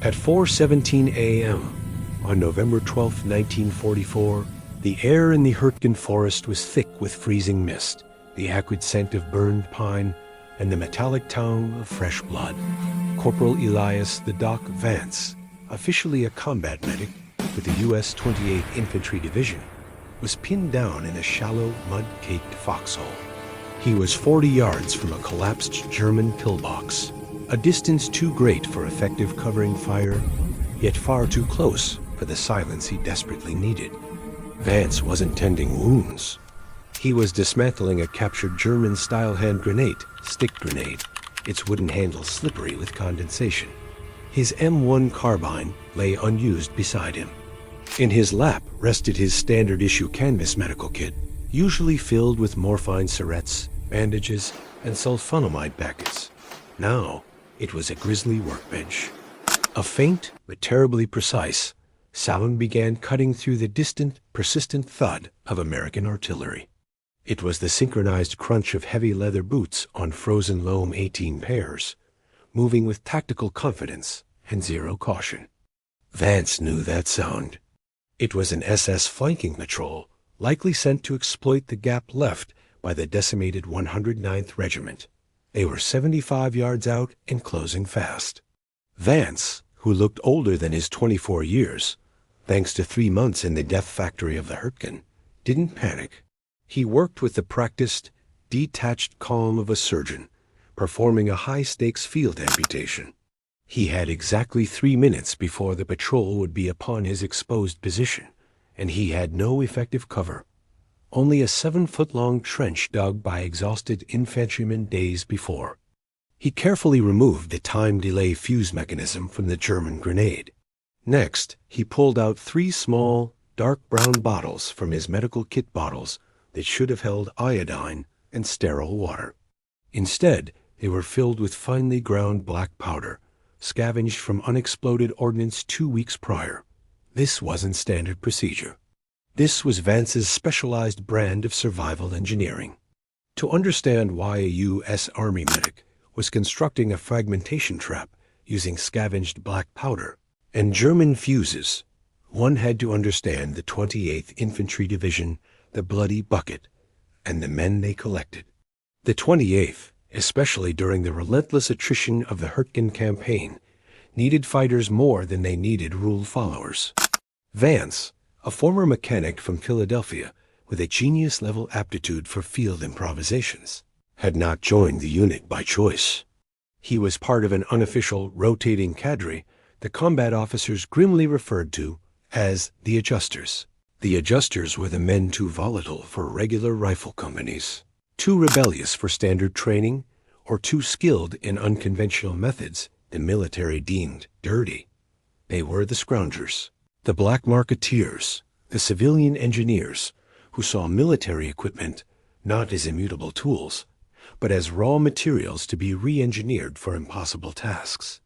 At 4:17 a.m. on November 12, 1944, the air in the Hürtgen Forest was thick with freezing mist, the acrid scent of burned pine, and the metallic tang of fresh blood. Corporal Elias the Doc Vance, officially a combat medic with the U.S. 28th Infantry Division, was pinned down in a shallow, mud-caked foxhole. He was 40 yards from a collapsed German pillbox, a distance too great for effective covering fire, yet far too close for the silence he desperately needed. Vance wasn't tending wounds. He was dismantling a captured German-style hand grenade, stick grenade, its wooden handle slippery with condensation. His M1 carbine lay unused beside him. In his lap rested his standard-issue canvas medical kit, usually filled with morphine syrettes, bandages, and sulfonamide packets. Now, it was a grisly workbench. A faint, but terribly precise, sound began cutting through the distant, persistent thud of American artillery. It was the synchronized crunch of heavy leather boots on frozen loam 18 pairs, moving with tactical confidence and zero caution. Vance knew that sound. It was an SS flanking patrol, likely sent to exploit the gap left by the decimated 109th Regiment. They were 75 yards out and closing fast. Vance, who looked older than his 24 years, thanks to 3 months in the death factory of the Hürtgen, didn't panic. He worked with the practiced, detached calm of a surgeon, performing a high-stakes field amputation. He had exactly 3 minutes before the patrol would be upon his exposed position, and he had no effective cover. Only a 7-foot-long trench dug by exhausted infantrymen days before. He carefully removed the time-delay fuse mechanism from the German grenade. Next, he pulled out 3 small, dark brown bottles from his medical kit bottles that should have held iodine and sterile water. Instead, they were filled with finely ground black powder, scavenged from unexploded ordnance 2 weeks prior. This wasn't standard procedure. This was Vance's specialized brand of survival engineering. To understand why a U.S. Army medic was constructing a fragmentation trap using scavenged black powder and German fuses, one had to understand the 28th Infantry Division, the Bloody Bucket, and the men they collected. The 28th, especially during the relentless attrition of the Hürtgen campaign, needed fighters more than they needed rule followers. Vance, a former mechanic from Philadelphia with a genius-level aptitude for field improvisations, had not joined the unit by choice. He was part of an unofficial rotating cadre the combat officers grimly referred to as the Adjusters. The Adjusters were the men too volatile for regular rifle companies, too rebellious for standard training, or too skilled in unconventional methods the military deemed dirty. They were the scroungers, the black marketeers, the civilian engineers who saw military equipment not as immutable tools, but as raw materials to be re-engineered for impossible tasks.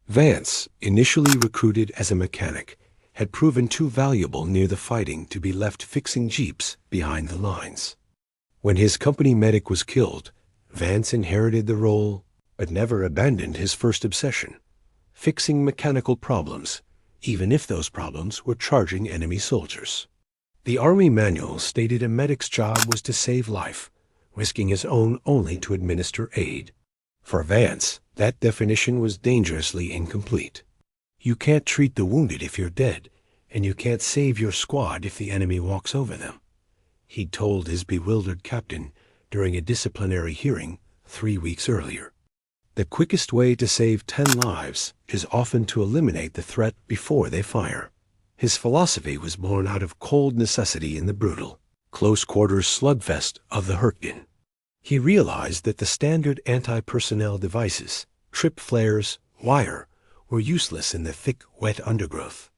Vance, initially recruited as a mechanic, had proven too valuable near the fighting to be left fixing jeeps behind the lines. When his company medic was killed, Vance inherited the role, but never abandoned his first obsession, fixing mechanical problems, even if those problems were charging enemy soldiers. The Army manual stated a medic's job was to save life, risking his own only to administer aid. For Vance, that definition was dangerously incomplete. You can't treat the wounded if you're dead, and you can't save your squad if the enemy walks over them, he'd told his bewildered captain during a disciplinary hearing 3 weeks earlier. The quickest way to save 10 lives is often to eliminate the threat before they fire. His philosophy was born out of cold necessity in the brutal, close-quarters slugfest of the Hürtgen. He realized that the standard anti-personnel devices, trip flares, wire, were useless in the thick, wet undergrowth.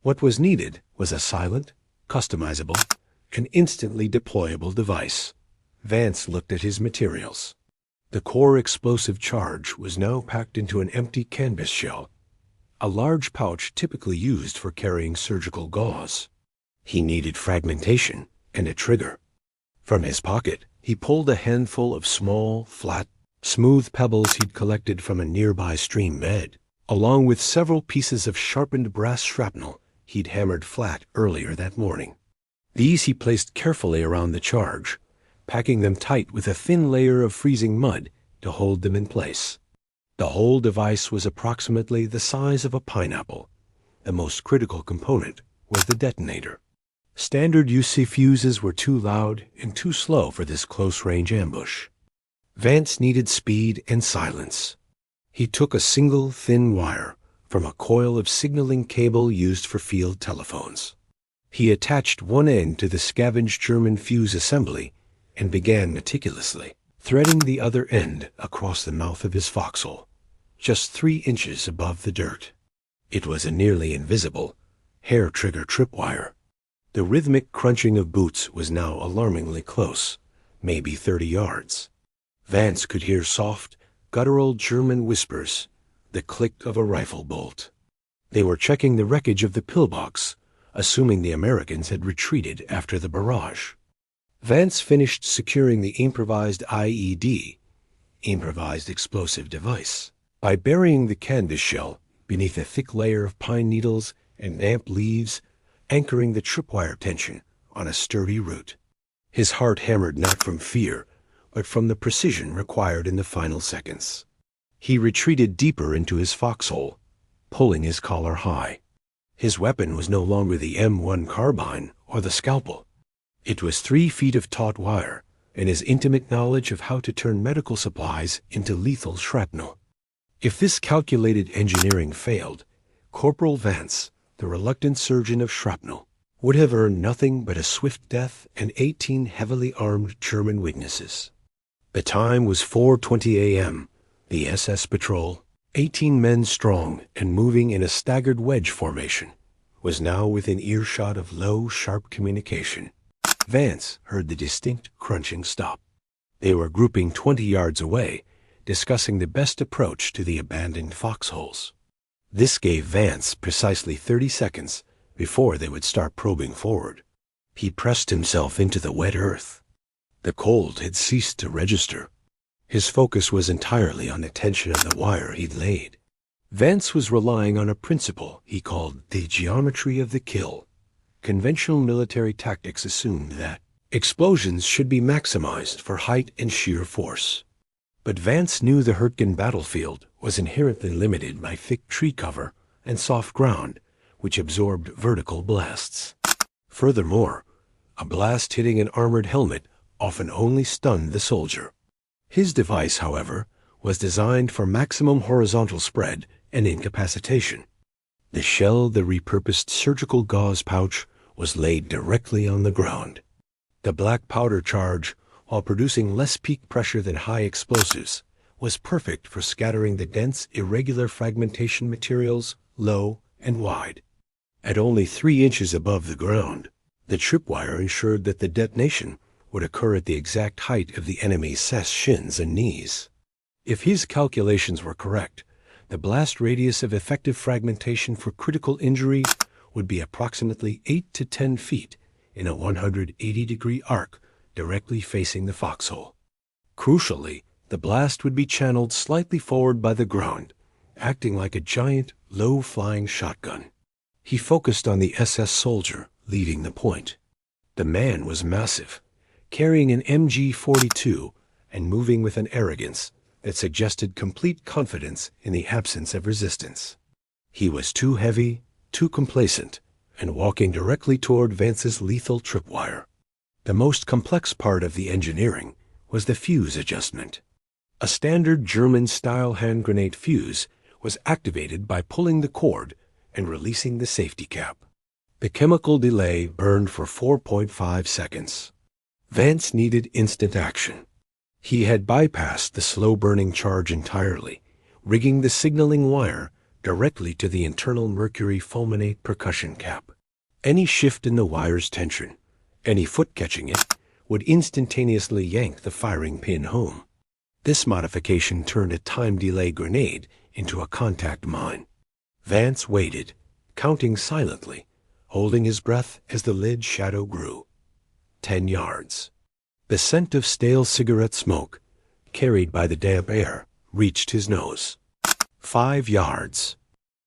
What was needed was a silent, customizable, and instantly deployable device. Vance looked at his materials. The core explosive charge was now packed into an empty canvas shell, a large pouch typically used for carrying surgical gauze. He needed fragmentation and a trigger. From his pocket, he pulled a handful of small, flat, smooth pebbles he'd collected from a nearby stream bed. along with several pieces of sharpened brass shrapnel he'd hammered flat earlier that morning. These he placed carefully around the charge, packing them tight with a thin layer of freezing mud to hold them in place. The whole device was approximately the size of a pineapple. The most critical component was the detonator. Standard UC fuses were too loud and too slow for this close-range ambush. Vance needed speed and silence. He took a single thin wire from a coil of signaling cable used for field telephones. He attached one end to the scavenged German fuse assembly and began meticulously threading the other end across the mouth of his foxhole, just 3 inches above the dirt. It was a nearly invisible hair-trigger tripwire. The rhythmic crunching of boots was now alarmingly close, maybe 30 yards. Vance could hear soft, guttural German whispers, the click of a rifle bolt. They were checking the wreckage of the pillbox, assuming the Americans had retreated after the barrage. Vance finished securing the improvised IED, improvised explosive device, by burying the canvas shell beneath a thick layer of pine needles and damp leaves, anchoring the tripwire tension on a sturdy root. His heart hammered not from fear, but from the precision required in the final seconds. He retreated deeper into his foxhole, pulling his collar high. His weapon was no longer the M1 carbine or the scalpel. It was 3 feet of taut wire and his intimate knowledge of how to turn medical supplies into lethal shrapnel. If this calculated engineering failed, Corporal Vance, the reluctant surgeon of shrapnel, would have earned nothing but a swift death and 18 heavily armed German witnesses. The time was 4:20 a.m. The SS patrol, 18 men strong and moving in a staggered wedge formation, was now within earshot of low, sharp communication. Vance heard the distinct crunching stop. They were grouping 20 yards away, discussing the best approach to the abandoned foxholes. This gave Vance precisely 30 seconds before they would start probing forward. He pressed himself into the wet earth. The cold had ceased to register. His focus was entirely on the tension of the wire he'd laid. Vance was relying on a principle he called the geometry of the kill. Conventional military tactics assumed that explosions should be maximized for height and sheer force. But Vance knew the Hürtgen battlefield was inherently limited by thick tree cover and soft ground, which absorbed vertical blasts. Furthermore, a blast hitting an armored helmet often only stunned the soldier. His device, however, was designed for maximum horizontal spread and incapacitation. The shell, the repurposed surgical gauze pouch, was laid directly on the ground. The black powder charge, while producing less peak pressure than high explosives, was perfect for scattering the dense, irregular fragmentation materials low and wide. At only 3 inches above the ground, the tripwire ensured that the detonation would occur at the exact height of the enemy's shins and knees. If his calculations were correct, the blast radius of effective fragmentation for critical injury would be approximately 8 to 10 feet in a 180-degree arc directly facing the foxhole. Crucially, the blast would be channeled slightly forward by the ground, acting like a giant, low-flying shotgun. He focused on the SS soldier leading the point. The man was massive, carrying an MG-42 and moving with an arrogance that suggested complete confidence in the absence of resistance. He was too heavy, too complacent, and walking directly toward Vance's lethal tripwire. The most complex part of the engineering was the fuse adjustment. A standard German-style hand grenade fuse was activated by pulling the cord and releasing the safety cap. The chemical delay burned for 4.5 seconds. Vance needed instant action. He had bypassed the slow-burning charge entirely, rigging the signaling wire directly to the internal mercury fulminate percussion cap. Any shift in the wire's tension, any foot catching it, would instantaneously yank the firing pin home. This modification turned a time delay grenade into a contact mine. Vance waited, counting silently, holding his breath as the lid shadow grew. 10 yards. The scent of stale cigarette smoke, carried by the damp air, reached his nose. 5 yards.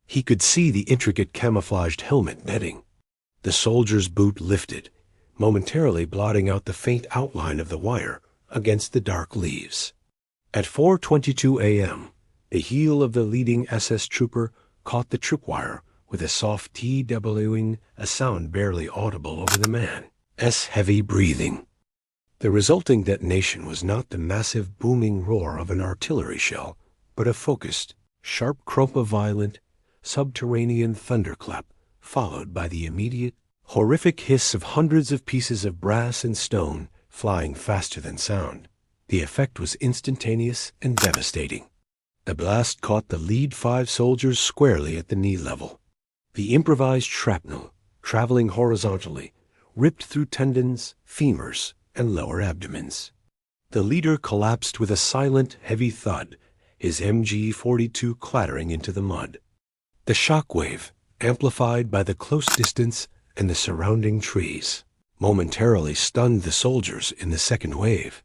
He could see the intricate camouflaged helmet netting. The soldier's boot lifted, momentarily blotting out the faint outline of the wire against the dark leaves. At 4:22 a.m., the heel of the leading SS trooper caught the tripwire with a soft TWing, a sound barely audible over the man's heavy breathing. The resulting detonation was not the massive booming roar of an artillery shell, but a focused, sharp croak of violent, subterranean thunderclap, followed by the immediate, horrific hiss of hundreds of pieces of brass and stone flying faster than sound. The effect was instantaneous and devastating. The blast caught the lead 5 soldiers squarely at the knee level. The improvised shrapnel, traveling horizontally, ripped through tendons, femurs, and lower abdomens. The leader collapsed with a silent, heavy thud, his MG-42 clattering into the mud. The shock wave, amplified by the close distance and the surrounding trees, momentarily stunned the soldiers in the second wave.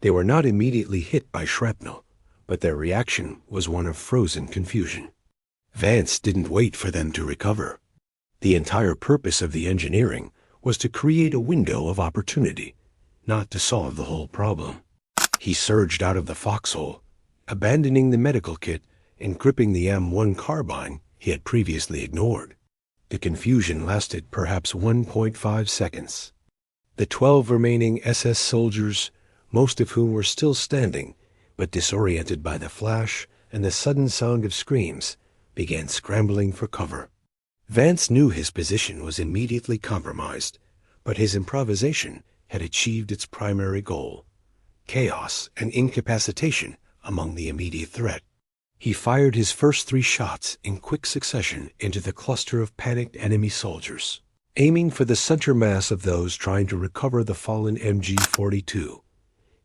They were not immediately hit by shrapnel, but their reaction was one of frozen confusion. Vance didn't wait for them to recover. The entire purpose of the engineering was to create a window of opportunity, not to solve the whole problem. He surged out of the foxhole, abandoning the medical kit and gripping the M1 carbine he had previously ignored. The confusion lasted perhaps 1.5 seconds. The 12 remaining SS soldiers, most of whom were still standing, but disoriented by the flash and the sudden sound of screams, began scrambling for cover. Vance knew his position was immediately compromised, but his improvisation had achieved its primary goal: chaos and incapacitation among the immediate threat. He fired his first 3 shots in quick succession into the cluster of panicked enemy soldiers, aiming for the center mass of those trying to recover the fallen MG-42.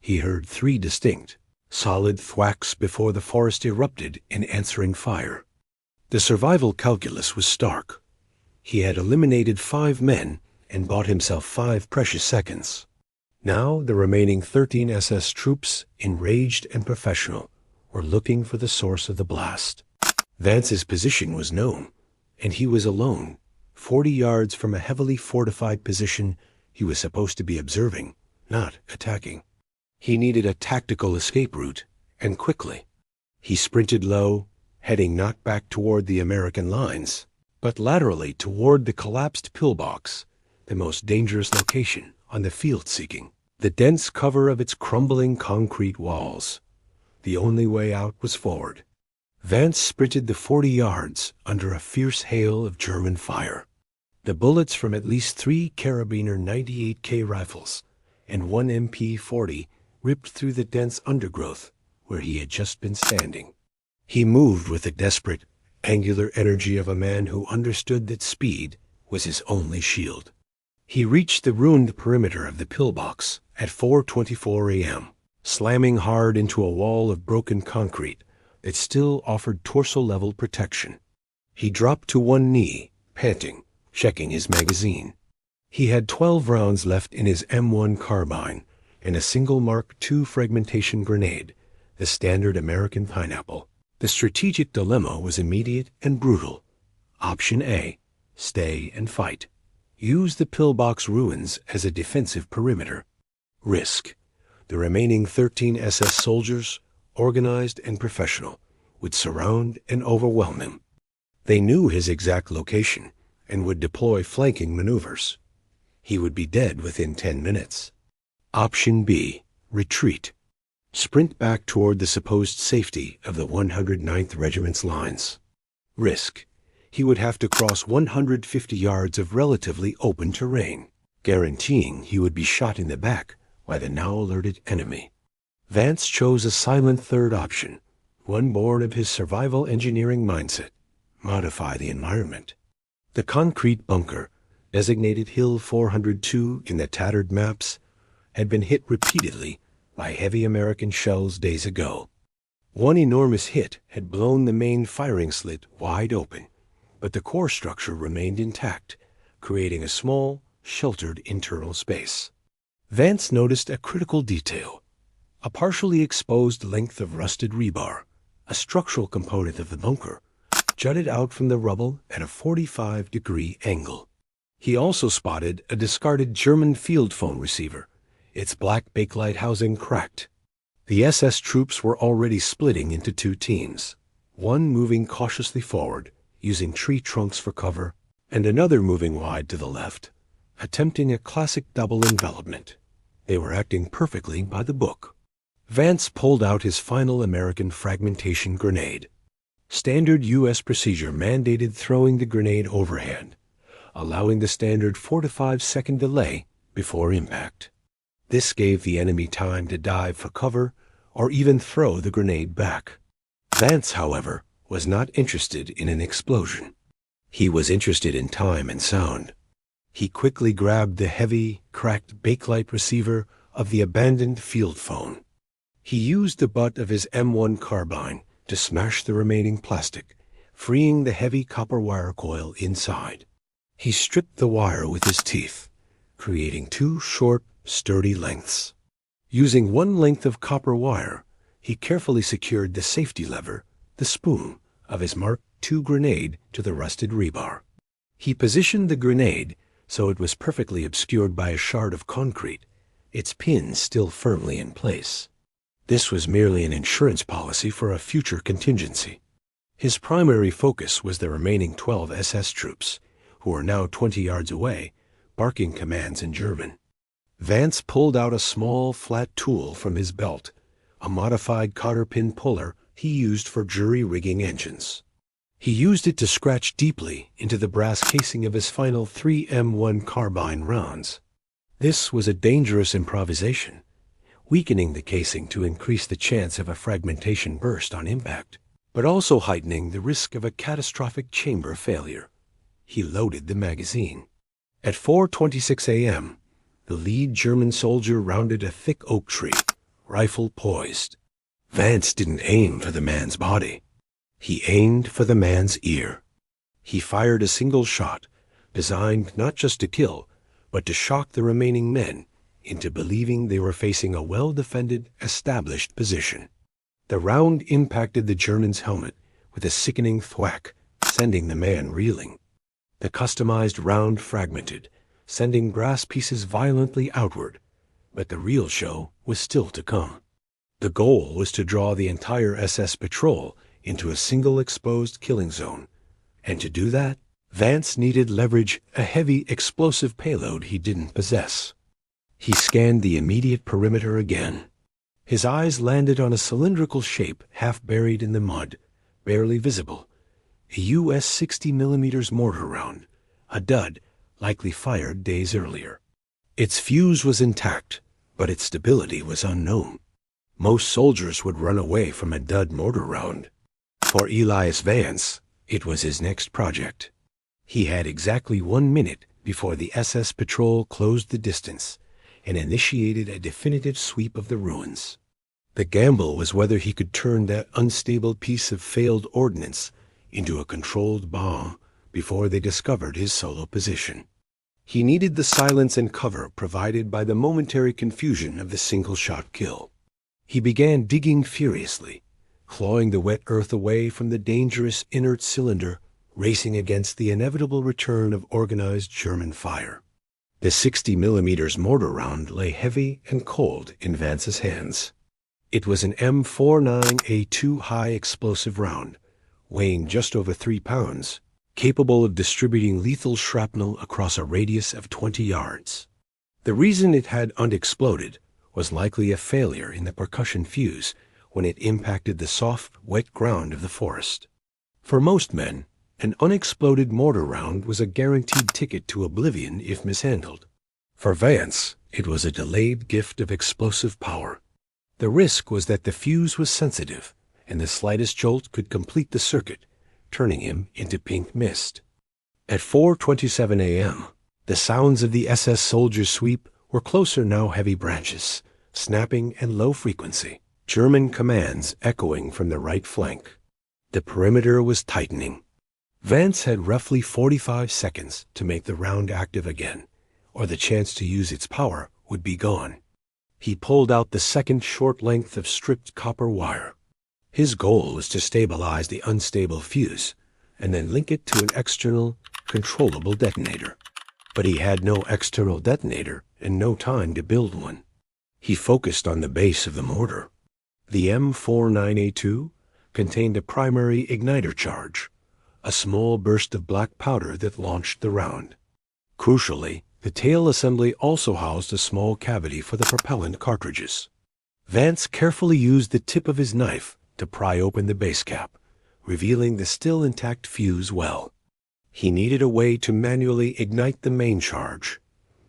He heard 3 distinct, solid thwacks before the forest erupted in answering fire. The survival calculus was stark. He had eliminated 5 men and bought himself 5 precious seconds. Now the remaining 13 SS troops, enraged and professional, were looking for the source of the blast. Vance's position was known, and he was alone, 40 yards from a heavily fortified position he was supposed to be observing, not attacking. He needed a tactical escape route, and quickly. He sprinted low, heading not back toward the American lines, but laterally toward the collapsed pillbox, the most dangerous location on the field seeking, the dense cover of its crumbling concrete walls. The only way out was forward. Vance sprinted the 40 yards under a fierce hail of German fire. The bullets from at least 3 Carabiner 98K rifles and 1 MP-40 ripped through the dense undergrowth where he had just been standing. He moved with the desperate, angular energy of a man who understood that speed was his only shield. He reached the ruined perimeter of the pillbox at 4:24 a.m., slamming hard into a wall of broken concrete that still offered torso-level protection. He dropped to one knee, panting, checking his magazine. He had 12 rounds left in his M1 carbine and a single Mark II fragmentation grenade, the standard American pineapple. The strategic dilemma was immediate and brutal. Option A: stay and fight. Use the pillbox ruins as a defensive perimeter. Risk: the remaining 13 SS soldiers, organized and professional, would surround and overwhelm him. They knew his exact location and would deploy flanking maneuvers. He would be dead within 10 minutes. Option B: retreat. Sprint back toward the supposed safety of the 109th Regiment's lines. Risk: he would have to cross 150 yards of relatively open terrain, guaranteeing he would be shot in the back by the now alerted enemy. Vance chose a silent third option, one born of his survival engineering mindset: modify the environment. The concrete bunker, designated Hill 402 in the tattered maps, had been hit repeatedly by heavy American shells days ago. One enormous hit had blown the main firing slit wide open, but the core structure remained intact, creating a small, sheltered internal space. Vance noticed a critical detail: a partially exposed length of rusted rebar, a structural component of the bunker, jutted out from the rubble at a 45-degree angle. He also spotted a discarded German field phone receiver, its black bakelite housing cracked. The SS troops were already splitting into two teams, one moving cautiously forward, using tree trunks for cover, and another moving wide to the left, attempting a classic double envelopment. They were acting perfectly by the book. Vance pulled out his final American fragmentation grenade. Standard U.S. procedure mandated throwing the grenade overhand, allowing the standard 4 to 5 second delay before impact. This gave the enemy time to dive for cover or even throw the grenade back. Vance, however, was not interested in an explosion. He was interested in time and sound. He quickly grabbed the heavy, cracked bakelite receiver of the abandoned field phone. He used the butt of his M1 carbine to smash the remaining plastic, freeing the heavy copper wire coil inside. He stripped the wire with his teeth, creating two short, sturdy lengths. Using one length of copper wire, he carefully secured the safety lever, the spoon, of his Mark II grenade to the rusted rebar. He positioned the grenade so it was perfectly obscured by a shard of concrete, its pins still firmly in place. This was merely an insurance policy for a future contingency. His primary focus was the remaining 12 SS troops, who were now 20 yards away, barking commands in German. Vance pulled out a small, flat tool from his belt, a modified cotter pin puller he used for jury-rigging engines. He used it to scratch deeply into the brass casing of his final 3 M1 carbine rounds. This was a dangerous improvisation, weakening the casing to increase the chance of a fragmentation burst on impact, but also heightening the risk of a catastrophic chamber failure. He loaded the magazine. At 4:26 a.m., the lead German soldier rounded a thick oak tree, rifle poised. Vance didn't aim for the man's body. He aimed for the man's ear. He fired a single shot, designed not just to kill, but to shock the remaining men into believing they were facing a well-defended, established position. The round impacted the German's helmet with a sickening thwack, sending the man reeling. The customized round fragmented, sending brass pieces violently outward, but the real show was still to come. The goal was to draw the entire SS patrol into a single exposed killing zone, and to do that, Vance needed leverage a heavy explosive payload he didn't possess. He scanned the immediate perimeter again. His eyes landed on a cylindrical shape half buried in the mud, barely visible, a U.S. 60mm mortar round, a dud likely fired days earlier. Its fuse was intact, but its stability was unknown. Most soldiers would run away from a dud mortar round. For Elias Vance, it was his next project. He had exactly 1 minute before the SS patrol closed the distance and initiated a definitive sweep of the ruins. The gamble was whether he could turn that unstable piece of failed ordnance into a controlled bomb before they discovered his solo position. He needed the silence and cover provided by the momentary confusion of the single-shot kill. He began digging furiously, clawing the wet earth away from the dangerous inert cylinder, racing against the inevitable return of organized German fire. The 60mm mortar round lay heavy and cold in Vance's hands. It was an M49A2 high explosive round, weighing just over 3 pounds, capable of distributing lethal shrapnel across a radius of 20 yards. The reason it had unexploded was likely a failure in the percussion fuse when it impacted the soft, wet ground of the forest. For most men, an unexploded mortar round was a guaranteed ticket to oblivion if mishandled. For Vance, it was a delayed gift of explosive power. The risk was that the fuse was sensitive, and the slightest jolt could complete the circuit, turning him into pink mist. At 4:27 a.m., the sounds of the SS soldiers' sweep were closer now, heavy branches, snapping and low frequency, German commands echoing from the right flank. The perimeter was tightening. Vance had roughly 45 seconds to make the round active again, or the chance to use its power would be gone. He pulled out the second short length of stripped copper wire. His goal was to stabilize the unstable fuse, and then link it to an external, controllable detonator. But he had no external detonator and no time to build one. He focused on the base of the mortar. The M49A2 contained a primary igniter charge, a small burst of black powder that launched the round. Crucially, the tail assembly also housed a small cavity for the propellant cartridges. Vance carefully used the tip of his knife to pry open the base cap, revealing the still intact fuse well. He needed a way to manually ignite the main charge,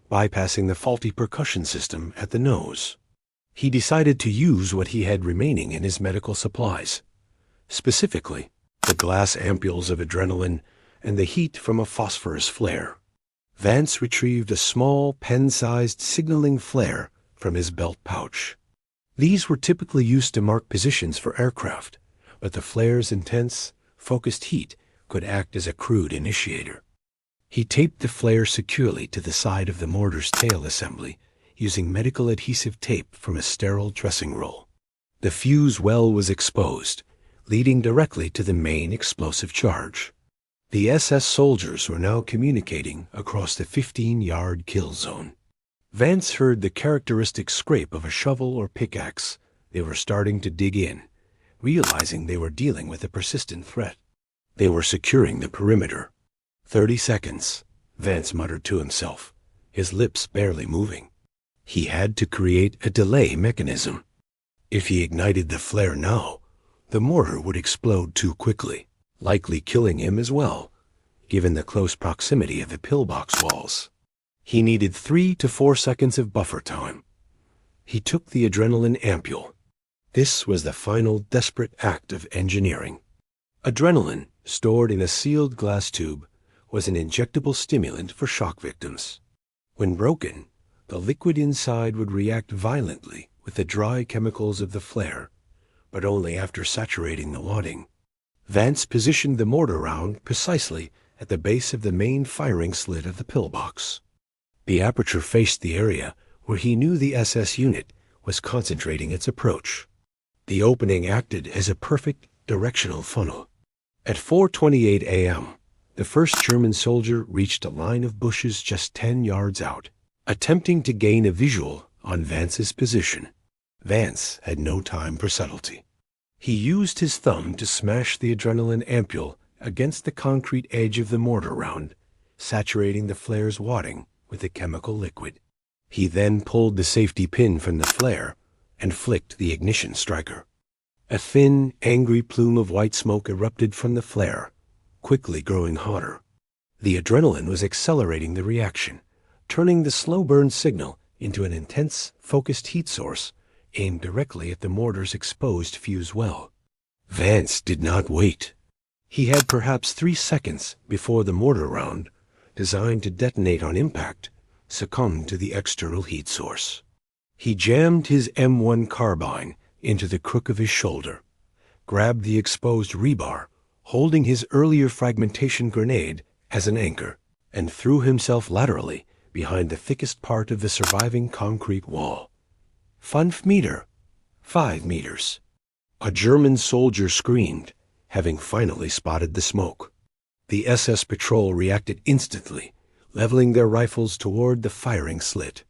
bypassing the faulty percussion system at the nose. He decided to use what he had remaining in his medical supplies, specifically the glass ampules of adrenaline and the heat from a phosphorus flare. Vance retrieved a small pen-sized signaling flare from his belt pouch. These were typically used to mark positions for aircraft, but the flare's intense, focused heat could act as a crude initiator. He taped the flare securely to the side of the mortar's tail assembly using medical adhesive tape from a sterile dressing roll. The fuse well was exposed, leading directly to the main explosive charge. The SS soldiers were now communicating across the 15-yard kill zone. Vance heard the characteristic scrape of a shovel or pickaxe. They were starting to dig in, realizing they were dealing with a persistent threat. They were securing the perimeter. 30 seconds, Vance muttered to himself, his lips barely moving. He had to create a delay mechanism. If he ignited the flare now, the mortar would explode too quickly, likely killing him as well, given the close proximity of the pillbox walls. He needed 3 to 4 seconds of buffer time. He took the adrenaline ampule. This was the final desperate act of engineering. Adrenaline, stored in a sealed glass tube, was an injectable stimulant for shock victims. When broken, the liquid inside would react violently with the dry chemicals of the flare, but only after saturating the wadding. Vance positioned the mortar round precisely at the base of the main firing slit of the pillbox. The aperture faced the area where he knew the SS unit was concentrating its approach. The opening acted as a perfect directional funnel. At 4:28 a.m., the first German soldier reached a line of bushes just 10 yards out, attempting to gain a visual on Vance's position. Vance had no time for subtlety. He used his thumb to smash the adrenaline ampule against the concrete edge of the mortar round, saturating the flare's wadding with the chemical liquid. He then pulled the safety pin from the flare and flicked the ignition striker. A thin, angry plume of white smoke erupted from the flare, quickly growing hotter. The adrenaline was accelerating the reaction, turning the slow burn signal into an intense, focused heat source aimed directly at the mortar's exposed fuse well. Vance did not wait. He had perhaps 3 seconds before the mortar round, designed to detonate on impact, succumbed to the external heat source. He jammed his M1 carbine into the crook of his shoulder, grabbed the exposed rebar, holding his earlier fragmentation grenade as an anchor, and threw himself laterally behind the thickest part of the surviving concrete wall. 5 meters. 5 meters. A German soldier screamed, having finally spotted the smoke. The SS patrol reacted instantly, leveling their rifles toward the firing slit.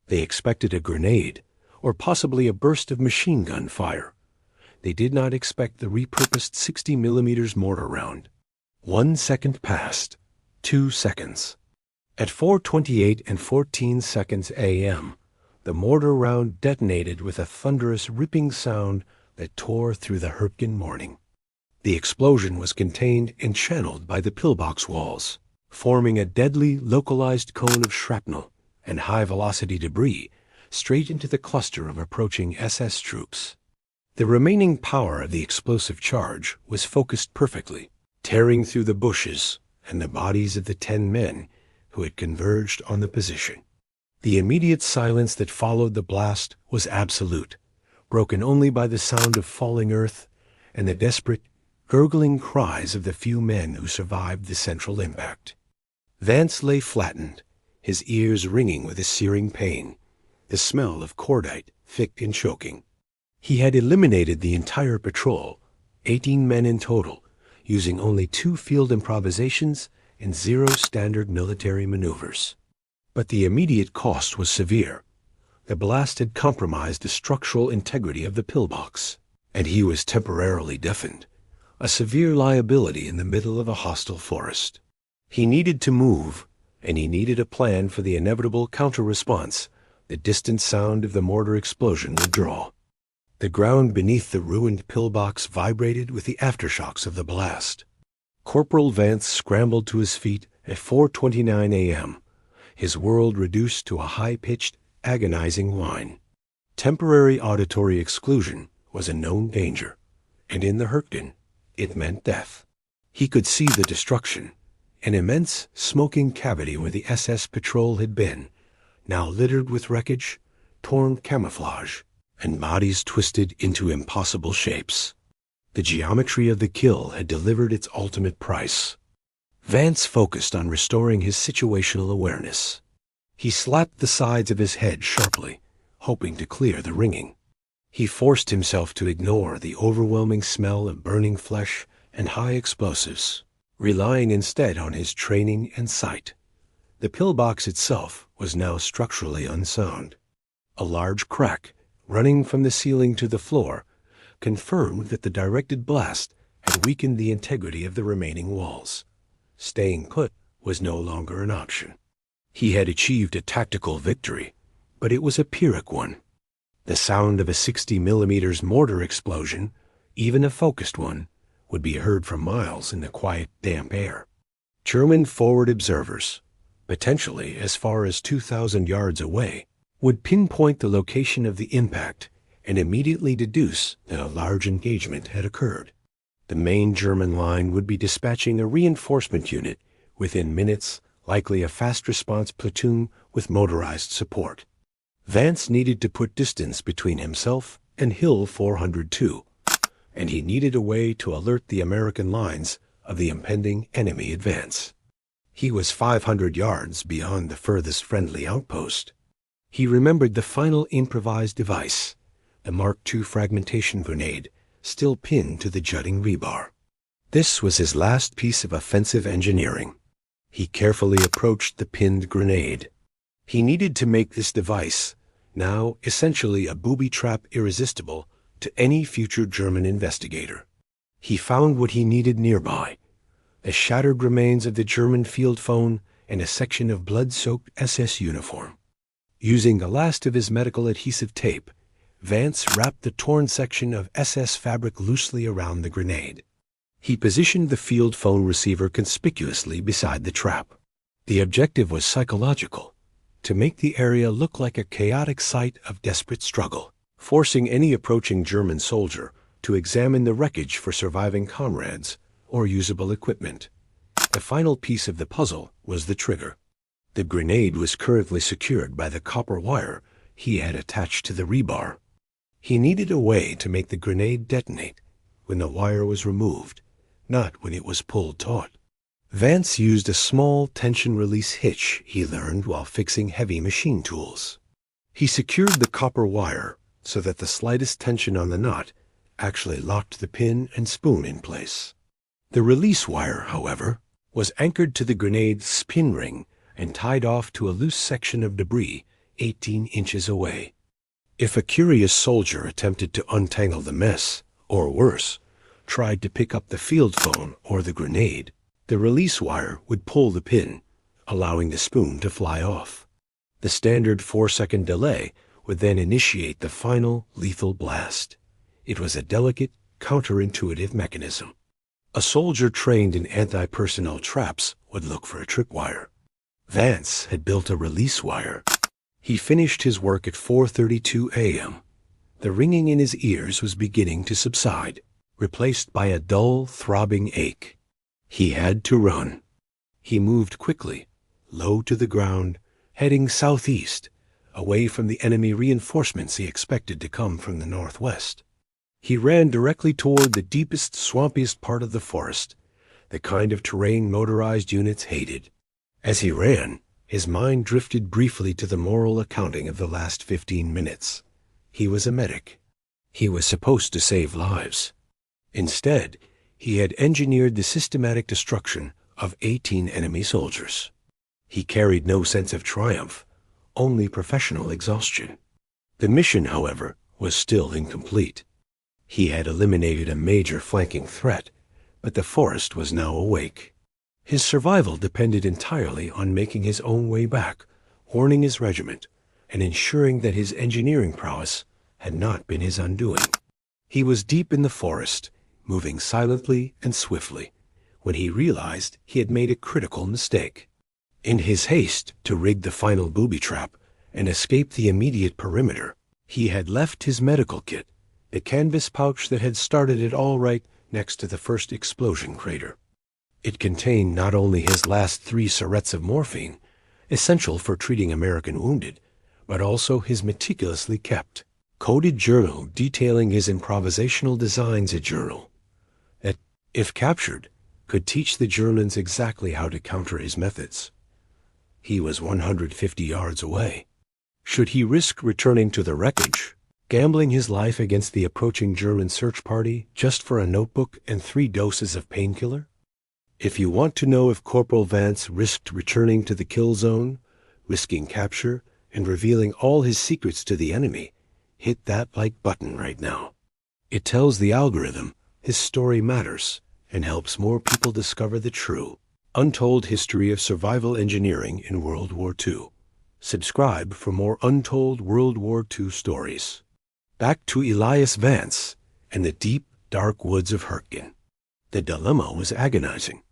They expected a grenade, or possibly a burst of machine gun fire. They did not expect the repurposed 60mm mortar round. 1 second passed. 2 seconds. At 4:28 and 14 seconds a.m., the mortar round detonated with a thunderous ripping sound that tore through the Hürtgen morning. The explosion was contained and channeled by the pillbox walls, forming a deadly localized cone of shrapnel and high-velocity debris straight into the cluster of approaching SS troops. The remaining power of the explosive charge was focused perfectly, tearing through the bushes and the bodies of the 10 men who had converged on the position. The immediate silence that followed the blast was absolute, broken only by the sound of falling earth and the desperate, gurgling cries of the few men who survived the central impact. Vance lay flattened, his ears ringing with a searing pain, the smell of cordite thick and choking. He had eliminated the entire patrol, 18 men in total, using only 2 field improvisations and 0 standard military maneuvers. But the immediate cost was severe. The blast had compromised the structural integrity of the pillbox, and he was temporarily deafened, a severe liability in the middle of a hostile forest. He needed to move, and he needed a plan for the inevitable counter-response the distant sound of the mortar explosion would draw. The ground beneath the ruined pillbox vibrated with the aftershocks of the blast. Corporal Vance scrambled to his feet at 4:29 a.m., his world reduced to a high-pitched, agonizing whine. Temporary auditory exclusion was a known danger, and in the Hürtgen, it meant death. He could see the destruction, an immense, smoking cavity where the SS patrol had been, now littered with wreckage, torn camouflage, and bodies twisted into impossible shapes. The geometry of the kill had delivered its ultimate price. Vance focused on restoring his situational awareness. He slapped the sides of his head sharply, hoping to clear the ringing. He forced himself to ignore the overwhelming smell of burning flesh and high explosives, relying instead on his training and sight. The pillbox itself was now structurally unsound. A large crack, running from the ceiling to the floor, confirmed that the directed blast had weakened the integrity of the remaining walls. Staying put was no longer an option. He had achieved a tactical victory, but it was a Pyrrhic one. The sound of a 60mm mortar explosion, even a focused one, would be heard from miles in the quiet, damp air. German forward observers, potentially as far as 2,000 yards away, would pinpoint the location of the impact and immediately deduce that a large engagement had occurred. The main German line would be dispatching a reinforcement unit within minutes, likely a fast response platoon with motorized support. Vance needed to put distance between himself and Hill 402, and he needed a way to alert the American lines of the impending enemy advance. He was 500 yards beyond the furthest friendly outpost. He remembered the final improvised device, the Mark II fragmentation grenade, still pinned to the jutting rebar. This was his last piece of offensive engineering. He carefully approached the pinned grenade. He needed to make this device, now essentially a booby trap irresistible to any future German investigator. He found what he needed nearby: the shattered remains of the German field phone and a section of blood-soaked SS uniform. Using the last of his medical adhesive tape, Vance wrapped the torn section of SS fabric loosely around the grenade. He positioned the field phone receiver conspicuously beside the trap. The objective was psychological: to make the area look like a chaotic site of desperate struggle, forcing any approaching German soldier to examine the wreckage for surviving comrades or usable equipment. The final piece of the puzzle was the trigger. The grenade was currently secured by the copper wire he had attached to the rebar. He needed a way to make the grenade detonate when the wire was removed, not when it was pulled taut. Vance used a small tension release hitch he learned while fixing heavy machine tools. He secured the copper wire so that the slightest tension on the knot actually locked the pin and spoon in place. The release wire, however, was anchored to the grenade's spin ring and tied off to a loose section of debris 18 inches away. If a curious soldier attempted to untangle the mess, or worse, tried to pick up the field phone or the grenade, the release wire would pull the pin, allowing the spoon to fly off. The standard 4-second delay would then initiate the final lethal blast. It was a delicate, counterintuitive mechanism. A soldier trained in anti-personnel traps would look for a tripwire. Vance had built a release wire. He finished his work at 4:32 a.m. The ringing in his ears was beginning to subside, replaced by a dull, throbbing ache. He had to run. He moved quickly, low to the ground, heading southeast, away from the enemy reinforcements he expected to come from the northwest. He ran directly toward the deepest, swampiest part of the forest, the kind of terrain motorized units hated. As he ran, his mind drifted briefly to the moral accounting of the last 15 minutes. He was a medic. He was supposed to save lives. Instead, He had engineered the systematic destruction of 18 enemy soldiers. He carried no sense of triumph, only professional exhaustion. The mission, however, was still incomplete. He had eliminated a major flanking threat, but the forest was now awake. His survival depended entirely on making his own way back, warning his regiment, and ensuring that his engineering prowess had not been his undoing. He was deep in the forest, moving silently and swiftly, when he realized he had made a critical mistake. In his haste to rig the final booby trap and escape the immediate perimeter, he had left his medical kit, the canvas pouch that had started it all right next to the first explosion crater. It contained not only his last 3 syrettes of morphine, essential for treating American wounded, but also his meticulously kept, coded journal detailing his improvisational designs, a journal that, if captured, could teach the Germans exactly how to counter his methods. He was 150 yards away. Should he risk returning to the wreckage, gambling his life against the approaching German search party just for a notebook and 3 doses of painkiller? If you want to know if Corporal Vance risked returning to the kill zone, risking capture, and revealing all his secrets to the enemy, hit that like button right now. It tells the algorithm his story matters and helps more people discover the true, untold history of survival engineering in World War II. Subscribe for more untold World War II stories. Back to Elias Vance and the deep, dark woods of Hürtgen. The dilemma was agonizing.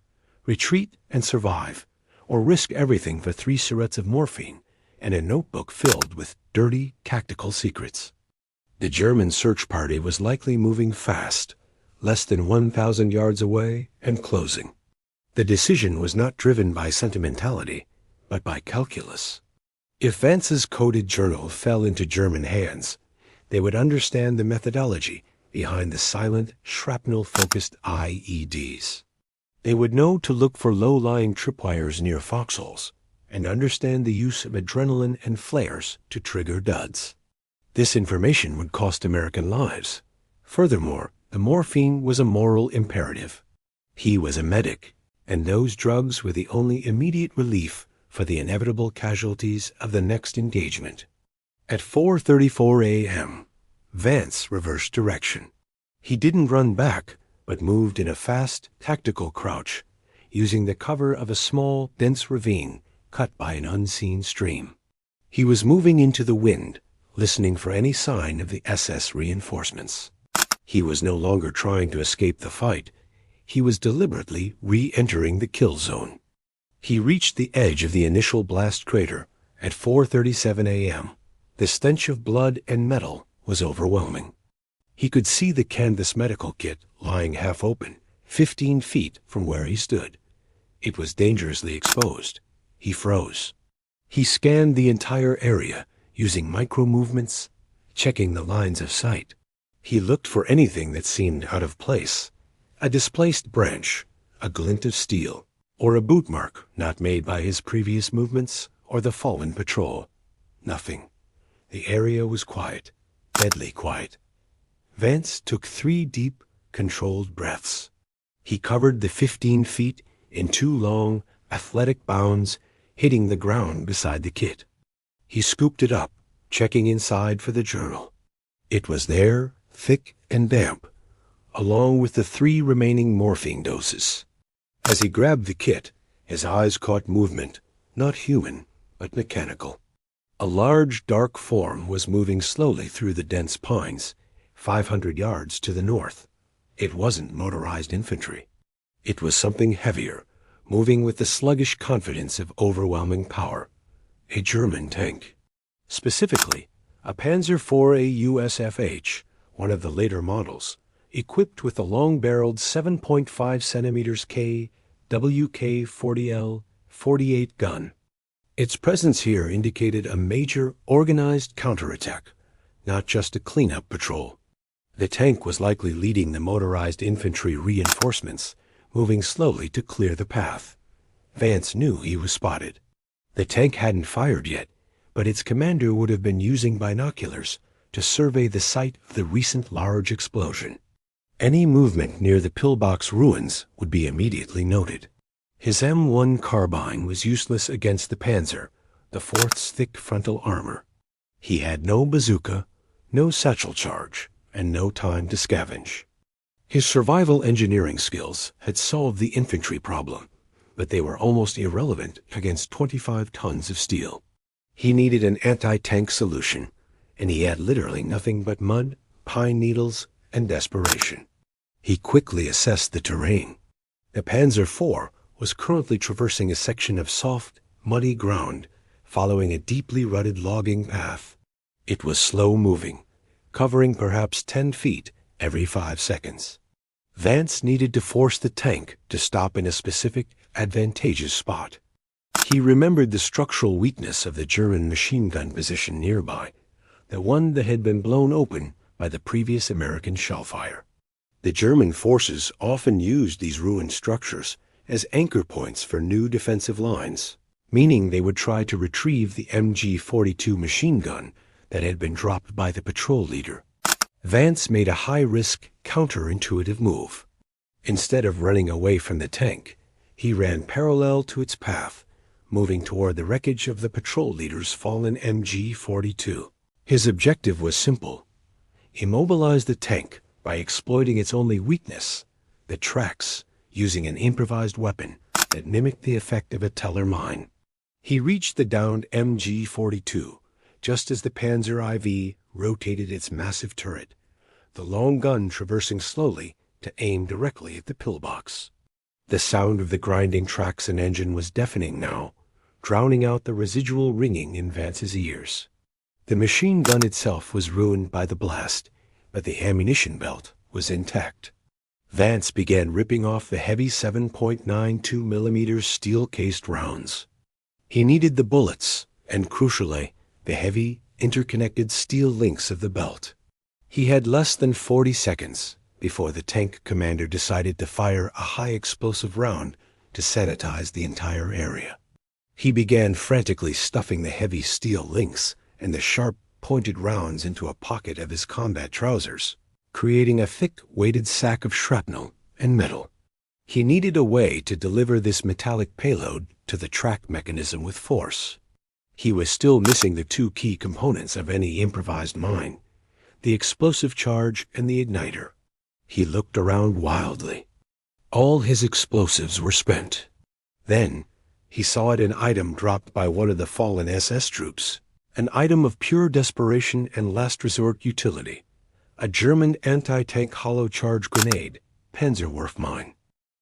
Retreat and survive, or risk everything for 3 syrettes of morphine and a notebook filled with dirty, tactical secrets. The German search party was likely moving fast, less than 1,000 yards away and closing. The decision was not driven by sentimentality, but by calculus. If Vance's coded journal fell into German hands, they would understand the methodology behind the silent, shrapnel-focused IEDs. They would know to look for low-lying tripwires near foxholes and understand the use of adrenaline and flares to trigger duds. This information would cost American lives. Furthermore, the morphine was a moral imperative. He was a medic, and those drugs were the only immediate relief for the inevitable casualties of the next engagement. At 4:34 a.m., Vance reversed direction. He didn't run back, but moved in a fast, tactical crouch, using the cover of a small, dense ravine cut by an unseen stream. He was moving into the wind, listening for any sign of the SS reinforcements. He was no longer trying to escape the fight. He was deliberately re-entering the kill zone. He reached the edge of the initial blast crater at 4:37 a.m. The stench of blood and metal was overwhelming. He could see the canvas medical kit lying half open, 15 feet from where he stood. It was dangerously exposed. He froze. He scanned the entire area, using micro-movements, checking the lines of sight. He looked for anything that seemed out of place. A displaced branch, a glint of steel, or a boot mark not made by his previous movements or the fallen patrol. Nothing. The area was quiet, deadly quiet. Vance took 3 deep, controlled breaths. He covered the 15 feet in 2 long, athletic bounds, hitting the ground beside the kit. He scooped it up, checking inside for the journal. It was there, thick and damp, along with the 3 remaining morphine doses. As he grabbed the kit, his eyes caught movement, not human, but mechanical. A large, dark form was moving slowly through the dense pines, 500 yards to the north. It wasn't motorized infantry. It was something heavier, moving with the sluggish confidence of overwhelming power. A German tank. Specifically, a Panzer IV USFH, one of the later models, equipped with a long-barreled 7.5 centimeters K WK-40L 48 gun. Its presence here indicated a major, organized counterattack, not just a cleanup patrol. The tank was likely leading the motorized infantry reinforcements, moving slowly to clear the path. Vance knew he was spotted. The tank hadn't fired yet, but its commander would have been using binoculars to survey the site of the recent large explosion. Any movement near the pillbox ruins would be immediately noted. His M1 carbine was useless against the Panzer, the Fourth's thick frontal armor. He had no bazooka, no satchel charge, and no time to scavenge. His survival engineering skills had solved the infantry problem, but they were almost irrelevant against 25 tons of steel. He needed an anti-tank solution, and he had literally nothing but mud, pine needles, and desperation. He quickly assessed the terrain. The Panzer IV was currently traversing a section of soft, muddy ground, following a deeply rutted logging path. It was slow-moving, covering perhaps 10 feet every 5 seconds. Vance needed to force the tank to stop in a specific, advantageous spot. He remembered the structural weakness of the German machine gun position nearby, the one that had been blown open by the previous American shellfire. The German forces often used these ruined structures as anchor points for new defensive lines, meaning they would try to retrieve the MG-42 machine gun that had been dropped by the patrol leader. Vance made a high-risk, counterintuitive move. Instead of running away from the tank, he ran parallel to its path, moving toward the wreckage of the patrol leader's fallen MG-42. His objective was simple: immobilize the tank by exploiting its only weakness, the tracks, using an improvised weapon that mimicked the effect of a Teller mine. He reached the downed MG-42 just as the Panzer IV rotated its massive turret, the long gun traversing slowly to aim directly at the pillbox. The sound of the grinding tracks and engine was deafening now, drowning out the residual ringing in Vance's ears. The machine gun itself was ruined by the blast, but the ammunition belt was intact. Vance began ripping off the heavy 7.92 millimeter steel-cased rounds. He needed the bullets, and crucially, the heavy, interconnected steel links of the belt. He had less than 40 seconds before the tank commander decided to fire a high-explosive round to sanitize the entire area. He began frantically stuffing the heavy steel links and the sharp, pointed rounds into a pocket of his combat trousers, creating a thick, weighted sack of shrapnel and metal. He needed a way to deliver this metallic payload to the track mechanism with force. He was still missing the two key components of any improvised mine: the explosive charge and the igniter. He looked around wildly. All his explosives were spent. Then he saw an item dropped by one of the fallen SS troops, an item of pure desperation and last resort utility, a German anti-tank hollow charge grenade, Panzerwerf mine.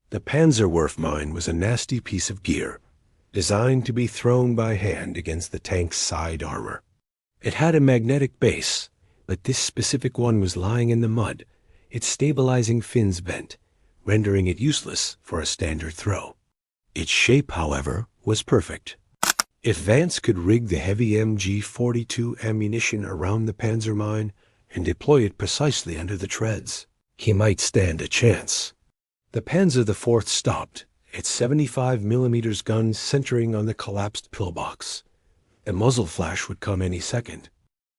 The Panzerwerf mine was a nasty piece of gear, designed to be thrown by hand against the tank's side armor. It had a magnetic base, but this specific one was lying in the mud, its stabilizing fins bent, rendering it useless for a standard throw. Its shape, however, was perfect. If Vance could rig the heavy MG-42 ammunition around the Panzer mine and deploy it precisely under the treads, he might stand a chance. The Panzer IV stopped, its 75 mm gun centering on the collapsed pillbox. A muzzle flash would come any second.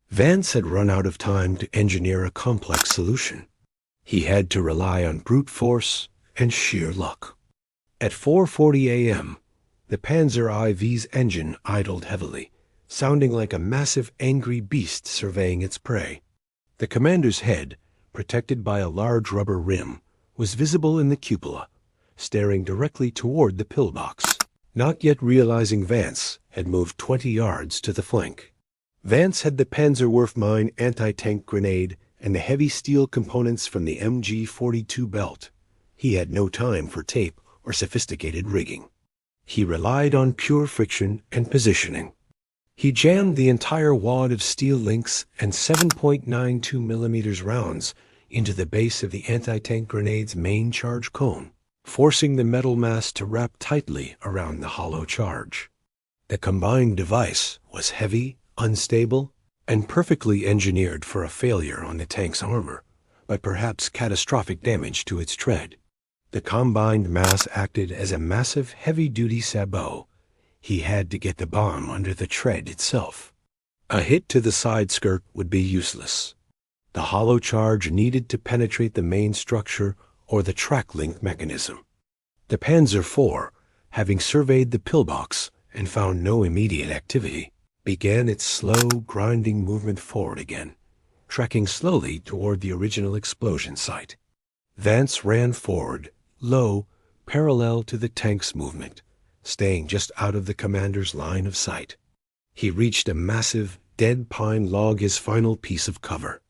Vance had run out of time to engineer a complex solution. He had to rely on brute force and sheer luck. At 4:40 a.m., the Panzer IV's engine idled heavily, sounding like a massive angry beast surveying its prey. The commander's head, protected by a large rubber rim, was visible in the cupola, staring directly toward the pillbox. Not yet realizing Vance had moved 20 yards to the flank. Vance had the Panzerwerf mine anti-tank grenade and the heavy steel components from the MG-42 belt. He had no time for tape or sophisticated rigging. He relied on pure friction and positioning. He jammed the entire wad of steel links and 7.92 millimeters rounds into the base of the anti-tank grenade's main charge cone, forcing the metal mass to wrap tightly around the hollow charge. The combined device was heavy, unstable, and perfectly engineered for a failure on the tank's armor, but perhaps catastrophic damage to its tread. The combined mass acted as a massive, heavy-duty sabot. He had to get the bomb under the tread itself. A hit to the side skirt would be useless. The hollow charge needed to penetrate the main structure or the track link mechanism. The Panzer IV, having surveyed the pillbox and found no immediate activity, began its slow, grinding movement forward again, tracking slowly toward the original explosion site. Vance ran forward, low, parallel to the tank's movement, staying just out of the commander's line of sight. He reached a massive, dead pine log, his final piece of cover.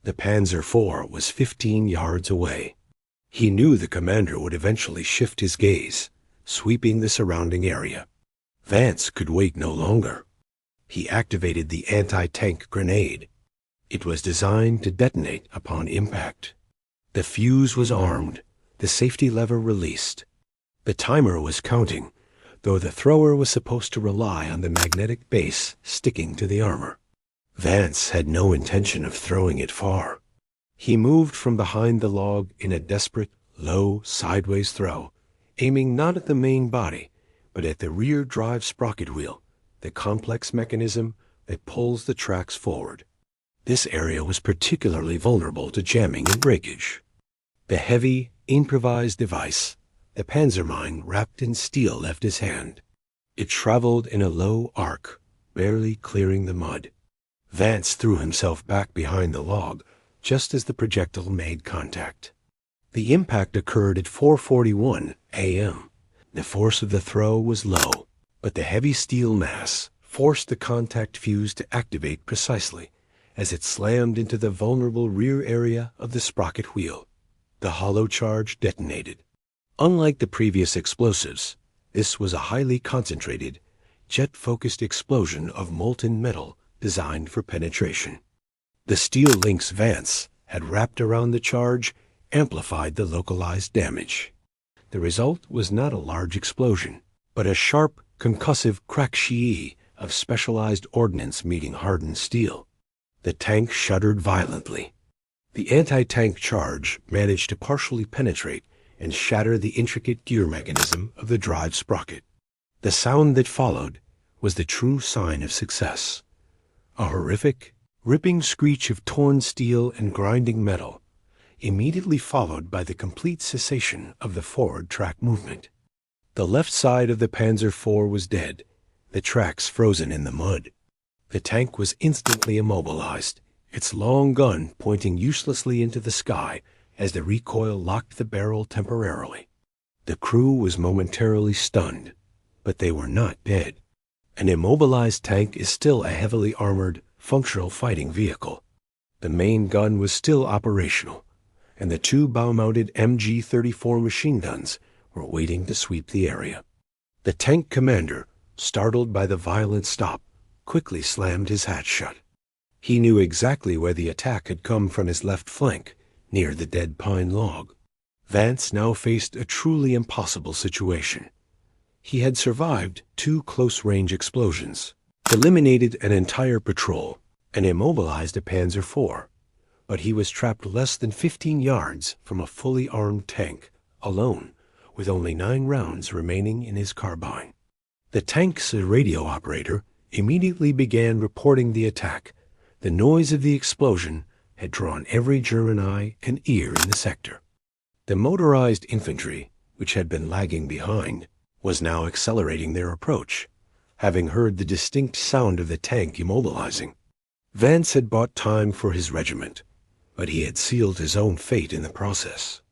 The Panzer IV was 15 yards away. He knew the commander would eventually shift his gaze, sweeping the surrounding area. Vance could wait no longer. He activated the anti-tank grenade. It was designed to detonate upon impact. The fuse was armed, the safety lever released. The timer was counting, though the thrower was supposed to rely on the magnetic base sticking to the armor. Vance had no intention of throwing it far. He moved from behind the log in a desperate, low, sideways throw, aiming not at the main body, but at the rear drive sprocket wheel, the complex mechanism that pulls the tracks forward. This area was particularly vulnerable to jamming and breakage. The heavy, improvised device, the panzer mine wrapped in steel, left his hand. It traveled in a low arc, barely clearing the mud. Vance threw himself back behind the log just as the projectile made contact. The impact occurred at 4:41 a.m. The force of the throw was low, but the heavy steel mass forced the contact fuse to activate precisely as it slammed into the vulnerable rear area of the sprocket wheel. The hollow charge detonated. Unlike the previous explosives, this was a highly concentrated, jet-focused explosion of molten metal designed for penetration. The steel links Vance had wrapped around the charge amplified the localized damage. The result was not a large explosion, but a sharp, concussive crack-shee of specialized ordnance meeting hardened steel. The tank shuddered violently. The anti-tank charge managed to partially penetrate and shatter the intricate gear mechanism of the drive sprocket. The sound that followed was the true sign of success. A horrific, ripping screech of torn steel and grinding metal, immediately followed by the complete cessation of the forward track movement. The left side of the Panzer IV was dead, the tracks frozen in the mud. The tank was instantly immobilized, its long gun pointing uselessly into the sky as the recoil locked the barrel temporarily. The crew was momentarily stunned, but they were not dead. An immobilized tank is still a heavily armored, functional fighting vehicle. The main gun was still operational, and the two bow-mounted MG-34 machine guns were waiting to sweep the area. The tank commander, startled by the violent stop, quickly slammed his hatch shut. He knew exactly where the attack had come from, his left flank, near the dead pine log. Vance now faced a truly impossible situation. He had survived 2 close-range explosions, eliminated an entire patrol, and immobilized a Panzer IV, but he was trapped less than 15 yards from a fully armed tank, alone, with only 9 rounds remaining in his carbine. The tank's radio operator immediately began reporting the attack. The noise of the explosion had drawn every German eye and ear in the sector. The motorized infantry, which had been lagging behind, was now accelerating their approach, having heard the distinct sound of the tank immobilizing. Vance had bought time for his regiment, but he had sealed his own fate in the process.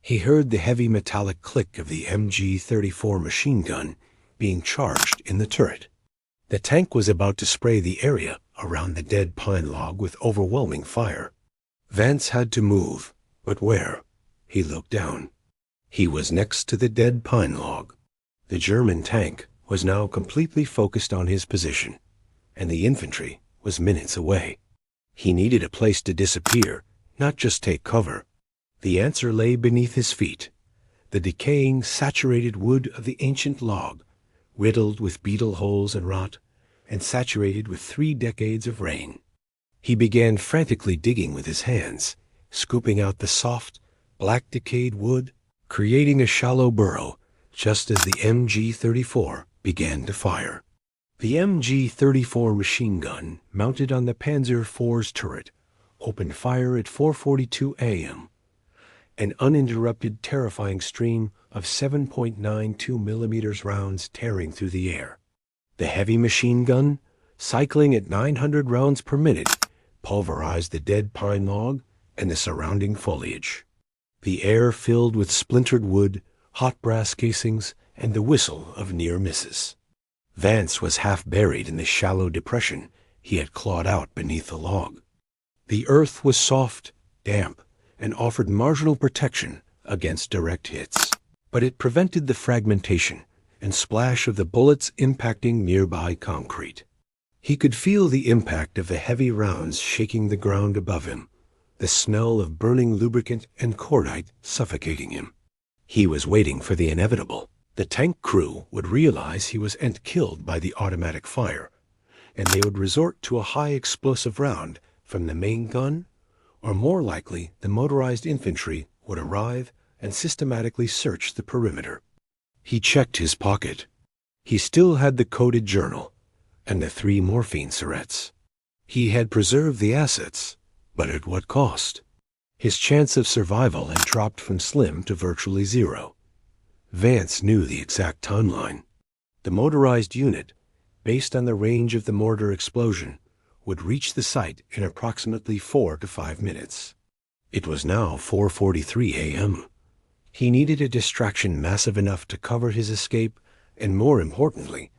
He heard the heavy metallic click of the MG-34 machine gun being charged in the turret. The tank was about to spray the area around the dead pine log with overwhelming fire. Vance had to move, but where? He looked down. He was next to the dead pine log. The German tank was now completely focused on his position, and the infantry was minutes away. He needed a place to disappear, not just take cover. The answer lay beneath his feet, the decaying, saturated wood of the ancient log, riddled with beetle holes and rot, and saturated with 3 decades of rain. He began frantically digging with his hands, scooping out the soft, black decayed wood, creating a shallow burrow just as the MG-34 began to fire. The MG-34 machine gun, mounted on the Panzer IV's turret, opened fire at 4:42 a.m. An uninterrupted, terrifying stream of 7.92 millimeters rounds tearing through the air. The heavy machine gun, cycling at 900 rounds per minute, pulverized the dead pine log and the surrounding foliage. The air filled with splintered wood, hot brass casings, and the whistle of near misses. Vance was half buried in the shallow depression he had clawed out beneath the log. The earth was soft, damp, and offered marginal protection against direct hits, but it prevented the fragmentation and splash of the bullets impacting nearby concrete. He could feel the impact of the heavy rounds shaking the ground above him, the smell of burning lubricant and cordite suffocating him. He was waiting for the inevitable. The tank crew would realize he was killed by the automatic fire, and they would resort to a high explosive round from the main gun, or more likely the motorized infantry would arrive and systematically search the perimeter. He checked his pocket. He still had the coded journal and the 3 morphine syrettes. He had preserved the assets, but at what cost? His chance of survival had dropped from slim to virtually zero. Vance knew the exact timeline. The motorized unit, based on the range of the mortar explosion, would reach the site in approximately 4 to 5 minutes. It was now 4:43 a.m. He needed a distraction massive enough to cover his escape, and more importantly,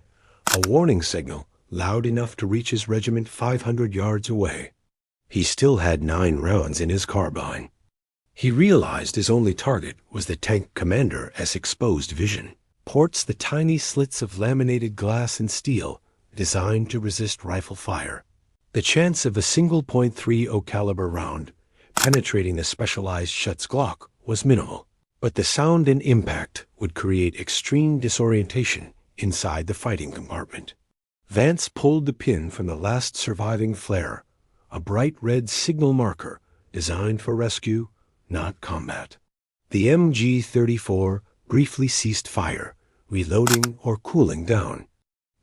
a warning signal loud enough to reach his regiment 500 yards away. He still had 9 rounds in his carbine. He realized his only target was the tank commander as exposed vision. Ports the tiny slits of laminated glass and steel designed to resist rifle fire. The chance of a single .30 caliber round penetrating the specialized Schutzglock was minimal, but the sound and impact would create extreme disorientation inside the fighting compartment. Vance pulled the pin from the last surviving flare, a bright red signal marker designed for rescue, not combat. The MG-34 briefly ceased fire, reloading or cooling down.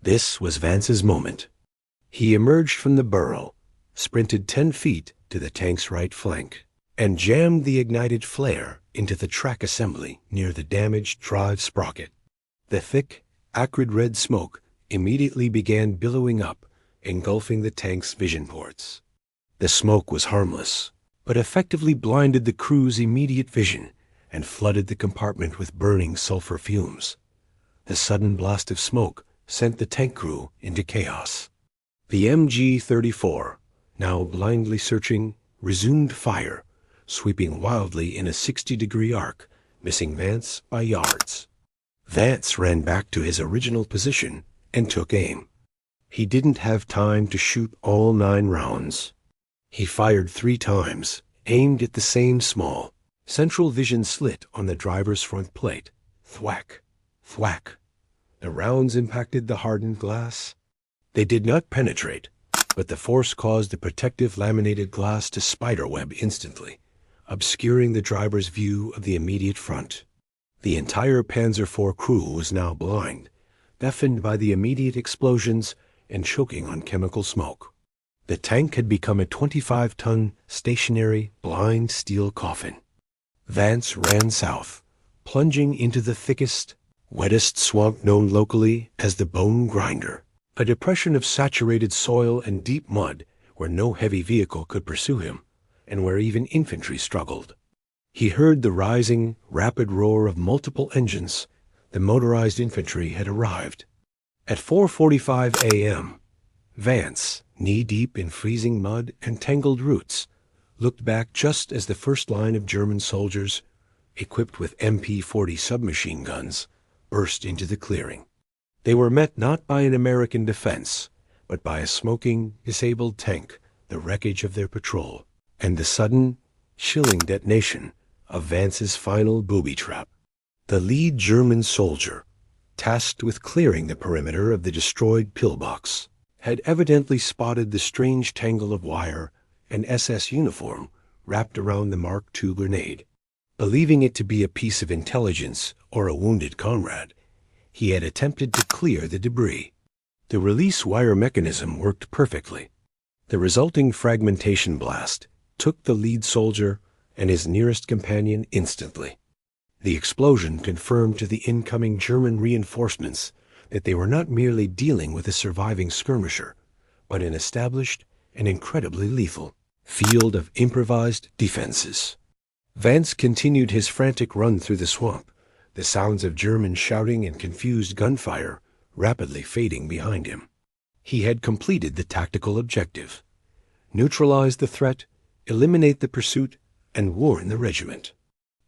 This was Vance's moment. He emerged from the burrow, sprinted 10 feet to the tank's right flank, and jammed the ignited flare into the track assembly near the damaged drive sprocket. The thick, acrid red smoke immediately began billowing up, engulfing the tank's vision ports. The smoke was harmless, but effectively blinded the crew's immediate vision and flooded the compartment with burning sulfur fumes. The sudden blast of smoke sent the tank crew into chaos. The MG-34, now blindly searching, resumed fire, sweeping wildly in a 60-degree arc, missing Vance by yards. Vance ran back to his original position and took aim. He didn't have time to shoot all 9 rounds. He fired 3 times, aimed at the same small, central vision slit on the driver's front plate. Thwack, thwack. The rounds impacted the hardened glass. They did not penetrate, but the force caused the protective laminated glass to spiderweb instantly, obscuring the driver's view of the immediate front. The entire Panzer IV crew was now blind, deafened by the immediate explosions and choking on chemical smoke. The tank had become a 25-ton, stationary, blind steel coffin. Vance ran south, plunging into the thickest, wettest swamp known locally as the Bone Grinder, a depression of saturated soil and deep mud where no heavy vehicle could pursue him, and where even infantry struggled. He heard the rising, rapid roar of multiple engines. The motorized infantry had arrived. At 4:45 a.m., Vance, knee-deep in freezing mud and tangled roots, looked back just as the first line of German soldiers, equipped with MP-40 submachine guns, burst into the clearing. They were met not by an American defense, but by a smoking, disabled tank, the wreckage of their patrol, and the sudden, chilling detonation of Vance's final booby trap. The lead German soldier, tasked with clearing the perimeter of the destroyed pillbox, had evidently spotted the strange tangle of wire and SS uniform wrapped around the Mark II grenade. Believing it to be a piece of intelligence or a wounded comrade, he had attempted to clear the debris. The release wire mechanism worked perfectly. The resulting fragmentation blast took the lead soldier and his nearest companion instantly. The explosion confirmed to the incoming German reinforcements that they were not merely dealing with a surviving skirmisher, but an established and incredibly lethal field of improvised defenses. Vance continued his frantic run through the swamp, the sounds of German shouting and confused gunfire rapidly fading behind him. He had completed the tactical objective: neutralize the threat, eliminate the pursuit, and warn the regiment.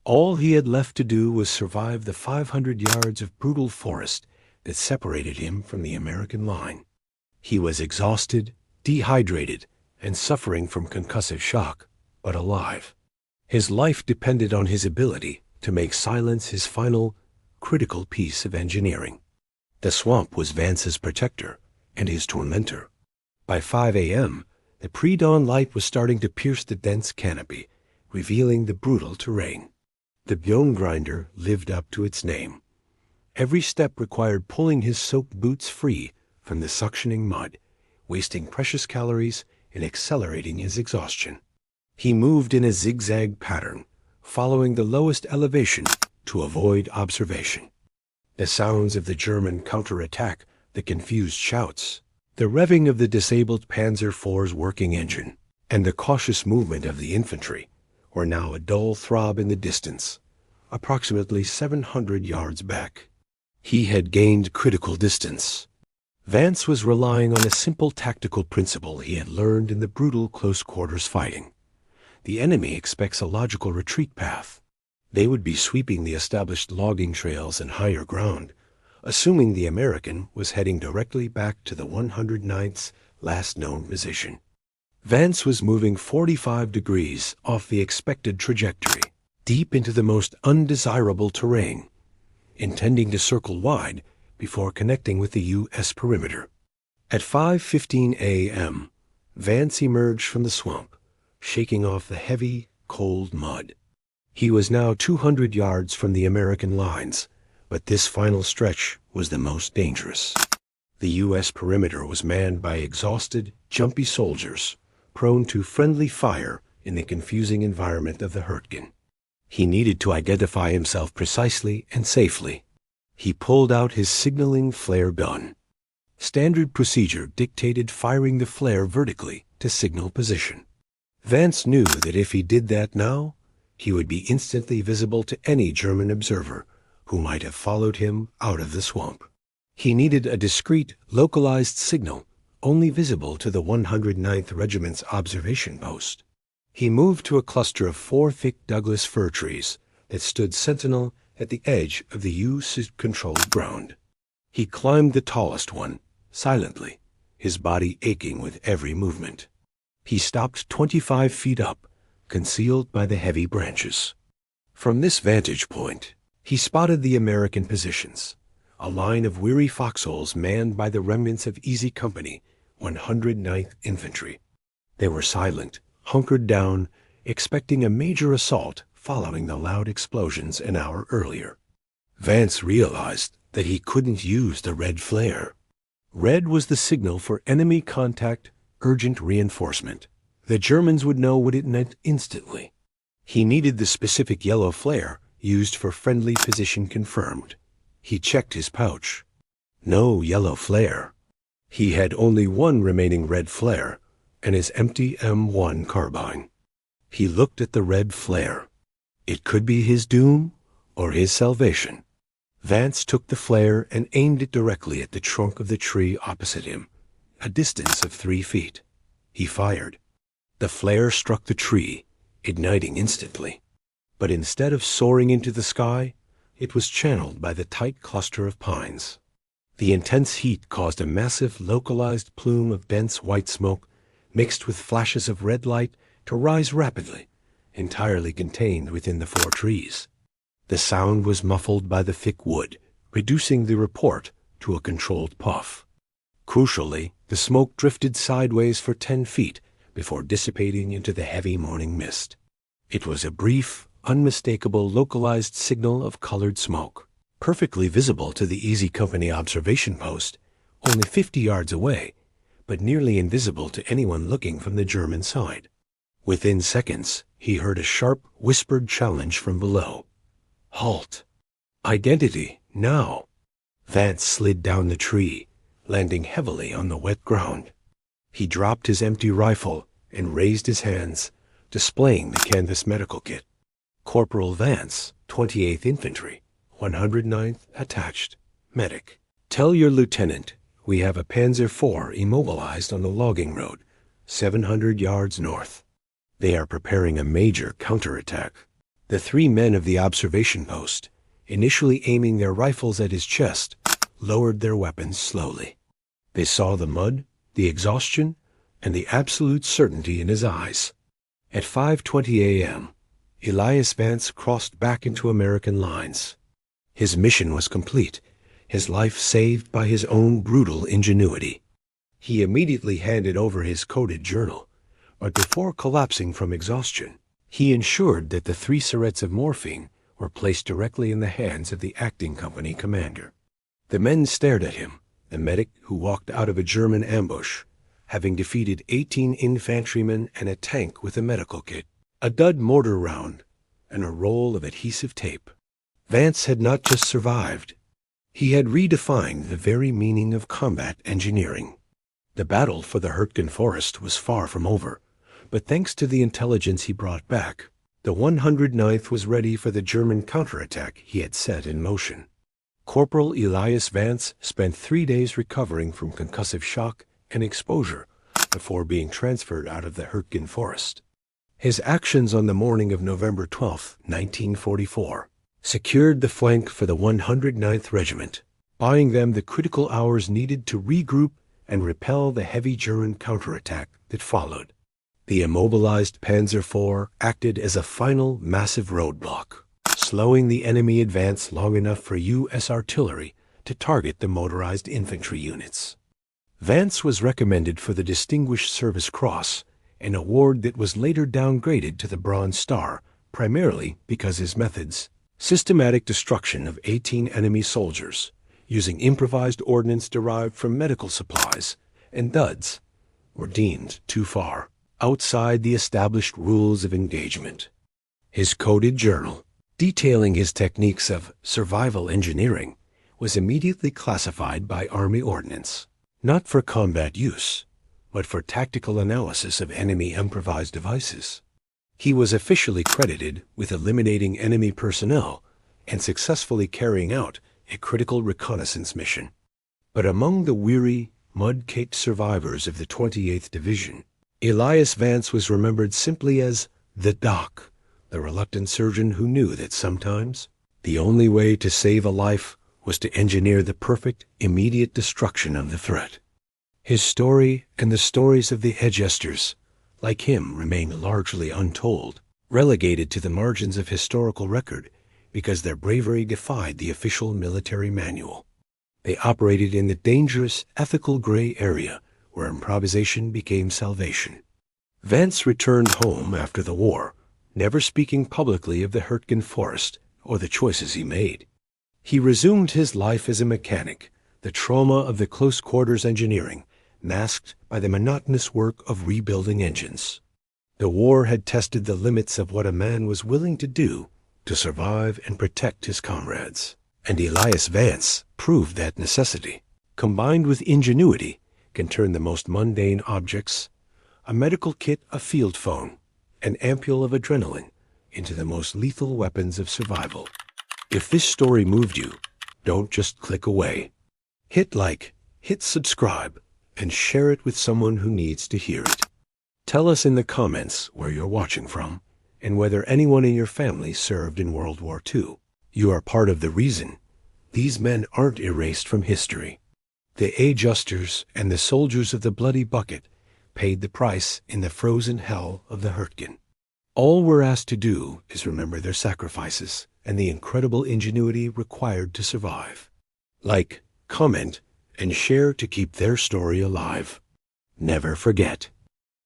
All he had left to do was survive the 500 yards of brutal forest that separated him from the American line. He was exhausted, dehydrated, and suffering from concussive shock, but alive. His life depended on his ability to make silence his final, critical piece of engineering. The swamp was Vance's protector and his tormentor. By 5 a.m., the pre-dawn light was starting to pierce the dense canopy, revealing the brutal terrain. The bone grinder lived up to its name. Every step required pulling his soaked boots free from the suctioning mud, wasting precious calories and accelerating his exhaustion. He moved in a zigzag pattern, following the lowest elevation to avoid observation. The sounds of the German counterattack, the confused shouts, the revving of the disabled Panzer IV's working engine, and the cautious movement of the infantry were now a dull throb in the distance, approximately 700 yards back. He had gained critical distance. Vance was relying on a simple tactical principle he had learned in the brutal close-quarters fighting. The enemy expects a logical retreat path. They would be sweeping the established logging trails and higher ground, assuming the American was heading directly back to the 109th's last known position. Vance was moving 45 degrees off the expected trajectory, deep into the most undesirable terrain, intending to circle wide before connecting with the U.S. perimeter. At 5:15 a.m., Vance emerged from the swamp, shaking off the heavy, cold mud. He was now 200 yards from the American lines, but this final stretch was the most dangerous. The U.S. perimeter was manned by exhausted, jumpy soldiers, prone to friendly fire in the confusing environment of the Hurtgen. He needed to identify himself precisely and safely. He pulled out his signaling flare gun. Standard procedure dictated firing the flare vertically to signal position. Vance knew that if he did that now, he would be instantly visible to any German observer who might have followed him out of the swamp. He needed a discreet, localized signal only visible to the 109th Regiment's observation post. He moved to a cluster of 4 thick Douglas fir trees that stood sentinel at the edge of the U.S.-controlled ground. He climbed the tallest one, silently, his body aching with every movement. He stopped 25 feet up, concealed by the heavy branches. From this vantage point, he spotted the American positions, a line of weary foxholes manned by the remnants of Easy Company, 109th Infantry. They were silent, hunkered down, expecting a major assault following the loud explosions an hour earlier. Vance realized that he couldn't use the red flare. Red was the signal for enemy contact, urgent reinforcement. The Germans would know what it meant instantly. He needed the specific yellow flare used for friendly position confirmed. He checked his pouch. No yellow flare. He had only one remaining red flare and his empty M1 carbine. He looked at the red flare. It could be his doom or his salvation. Vance took the flare and aimed it directly at the trunk of the tree opposite him, a distance of 3 feet. He fired. The flare struck the tree, igniting instantly. But instead of soaring into the sky, it was channeled by the tight cluster of pines. The intense heat caused a massive, localized plume of dense white smoke, mixed with flashes of red light, to rise rapidly, entirely contained within the 4 trees. The sound was muffled by the thick wood, reducing the report to a controlled puff. Crucially, the smoke drifted sideways for 10 feet before dissipating into the heavy morning mist. It was a brief, unmistakable localized signal of colored smoke, perfectly visible to the Easy Company observation post, only 50 yards away, but nearly invisible to anyone looking from the German side. Within seconds, he heard a sharp, whispered challenge from below. Halt! Identity, now! Vance slid down the tree, landing heavily on the wet ground. He dropped his empty rifle and raised his hands, displaying the canvas medical kit. Corporal Vance, 28th Infantry, 109th attached, medic. Tell your lieutenant we have a Panzer IV immobilized on the logging road, 700 yards north. They are preparing a major counterattack. The 3 men of the observation post, initially aiming their rifles at his chest, lowered their weapons slowly. They saw the mud, the exhaustion, and the absolute certainty in his eyes. At 5:20 a.m., Elias Vance crossed back into American lines. His mission was complete, his life saved by his own brutal ingenuity. He immediately handed over his coded journal, but before collapsing from exhaustion, he ensured that the 3 syrettes of morphine were placed directly in the hands of the acting company commander. The men stared at him, the medic who walked out of a German ambush, having defeated 18 infantrymen and a tank with a medical kit, a dud mortar round, and a roll of adhesive tape. Vance had not just survived. He had redefined the very meaning of combat engineering. The battle for the Hürtgen Forest was far from over, but thanks to the intelligence he brought back, the 109th was ready for the German counterattack he had set in motion. Corporal Elias Vance spent 3 days recovering from concussive shock and exposure before being transferred out of the Hürtgen Forest. His actions on the morning of November 12, 1944, secured the flank for the 109th Regiment, buying them the critical hours needed to regroup and repel the heavy German counterattack that followed. The immobilized Panzer IV acted as a final massive roadblock, slowing the enemy advance long enough for U.S. artillery to target the motorized infantry units. Vance was recommended for the Distinguished Service Cross, an award that was later downgraded to the Bronze Star, primarily because his methods, systematic destruction of 18 enemy soldiers, using improvised ordnance derived from medical supplies, and duds, were deemed too far outside the established rules of engagement. His coded journal, detailing his techniques of survival engineering, was immediately classified by Army Ordnance, not for combat use, but for tactical analysis of enemy improvised devices. He was officially credited with eliminating enemy personnel and successfully carrying out a critical reconnaissance mission. But among the weary, mud-caked survivors of the 28th Division, Elias Vance was remembered simply as the Doc, the reluctant surgeon who knew that sometimes the only way to save a life was to engineer the perfect, immediate destruction of the threat. His story and the stories of the Edgesters, like him, remain largely untold, relegated to the margins of historical record because their bravery defied the official military manual. They operated in the dangerous, ethical gray area where improvisation became salvation. Vance returned home after the war, never speaking publicly of the Hürtgen Forest or the choices he made. He resumed his life as a mechanic, the trauma of the close-quarters engineering, masked by the monotonous work of rebuilding engines. The war had tested the limits of what a man was willing to do to survive and protect his comrades, and Elias Vance proved that necessity, combined with ingenuity, can turn the most mundane objects, a medical kit, a field phone, an ampule of adrenaline, into the most lethal weapons of survival. If this story moved you, don't just click away. Hit like, hit subscribe, and share it with someone who needs to hear it. Tell us in the comments where you're watching from and whether anyone in your family served in World War II. You are part of the reason these men aren't erased from history. The Edgesters and the soldiers of the Bloody Bucket paid the price in the frozen hell of the Hürtgen. All we're asked to do is remember their sacrifices and the incredible ingenuity required to survive. Like, comment, and share to keep their story alive. Never forget.